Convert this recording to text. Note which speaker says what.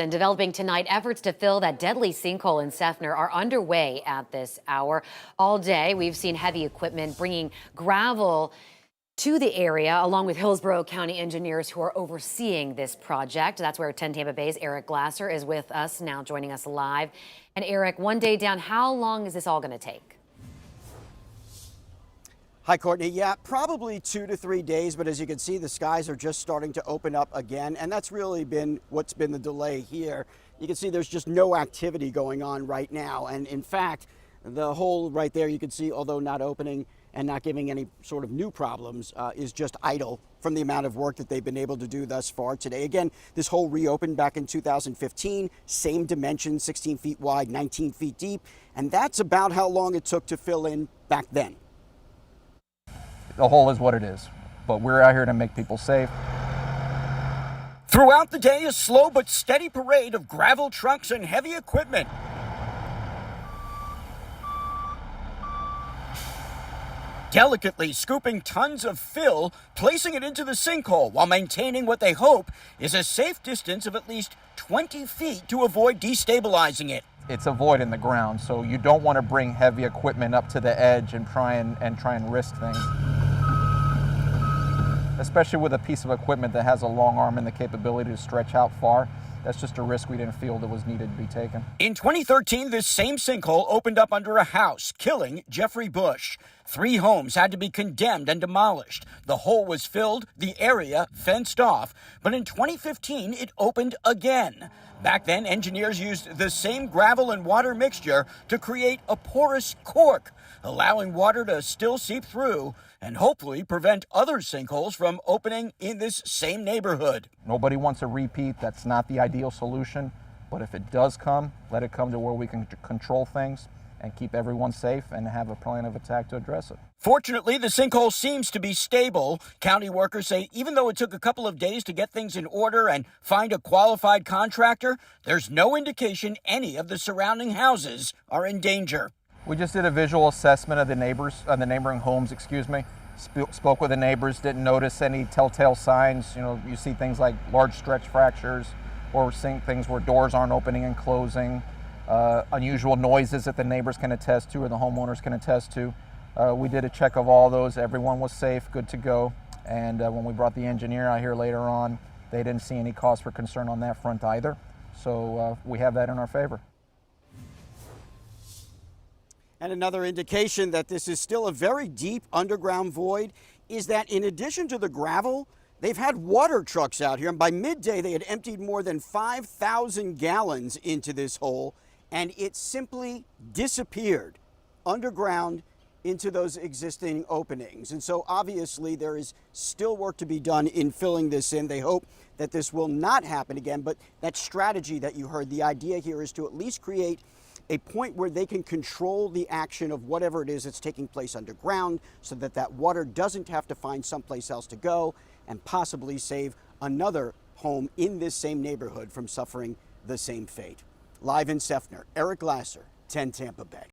Speaker 1: And developing tonight, efforts to fill that deadly sinkhole in Seffner are underway at this hour. All day, we've seen heavy equipment bringing gravel to the area, along with Hillsborough County engineers who are overseeing this project. That's where 10 Tampa Bay's Eric Glasser is with us now, joining us live. And Eric, one day down, how long is this all going to take?
Speaker 2: Hi, Courtney. Yeah, probably 2 to 3 days, but as you can see, the skies are just starting to open up again, and that's really been what's been the delay here. You can see there's just no activity going on right now, and in fact, the hole right there, you can see, although not opening and not giving any sort of new problems, is just idle from the amount of work that they've been able to do thus far today. Again, this hole reopened back in 2015, same dimensions, 16 feet wide, 19 feet deep, and that's about how long it took to fill in back then.
Speaker 3: The hole is what it is, but we're out here to make people safe.
Speaker 2: Throughout the day, a slow but steady parade of gravel trucks and heavy equipment. Delicately scooping tons of fill, placing it into the sinkhole while maintaining what they hope is a safe distance of at least 20 feet to avoid destabilizing it.
Speaker 3: It's a void in the ground, so you don't want to bring heavy equipment up to the edge and try and risk things. Especially with a piece of equipment that has a long arm and the capability to stretch out far. That's just a risk we didn't feel that was needed to be taken.
Speaker 2: In 2013, this same sinkhole opened up under a house, killing Jeffrey Bush. 3 homes had to be condemned and demolished. The hole was filled, the area fenced off. But in 2015, it opened again. Back then, engineers used the same gravel and water mixture to create a porous cork, allowing water to still seep through and hopefully prevent other sinkholes from opening in this same neighborhood.
Speaker 3: Nobody wants a repeat. That's not the ideal solution. But if it does come, let it come to where we can control things and keep everyone safe and have a plan of attack to address it.
Speaker 2: Fortunately, the sinkhole seems to be stable. County workers say even though it took a couple of days to get things in order and find a qualified contractor, there's no indication any of the surrounding houses are in danger.
Speaker 3: We just did a visual assessment of the neighboring homes, spoke with the neighbors, didn't notice any telltale signs. You know, you see things like large stretch fractures, or we're seeing things where doors aren't opening and closing, unusual noises that the neighbors can attest to or the homeowners can attest to. We did a check of all those. Everyone was safe, good to go. And when we brought the engineer out here later on, they didn't see any cause for concern on that front either. So we have that in our favor. And another indication that this is still a very deep underground void is that in addition to the gravel, they've had water trucks out here. And by midday, they had emptied more than 5,000 gallons into this hole, and it simply disappeared underground into those existing openings. And so obviously there is still work to be done in filling this in. They hope that this will not happen again, but that strategy that you heard, the idea here is to at least create a point where they can control the action of whatever it is that's taking place underground so that that water doesn't have to find someplace else to go and possibly save another home in this same neighborhood from suffering the same fate. Live in Seffner, Eric Glasser, 10 Tampa Bay.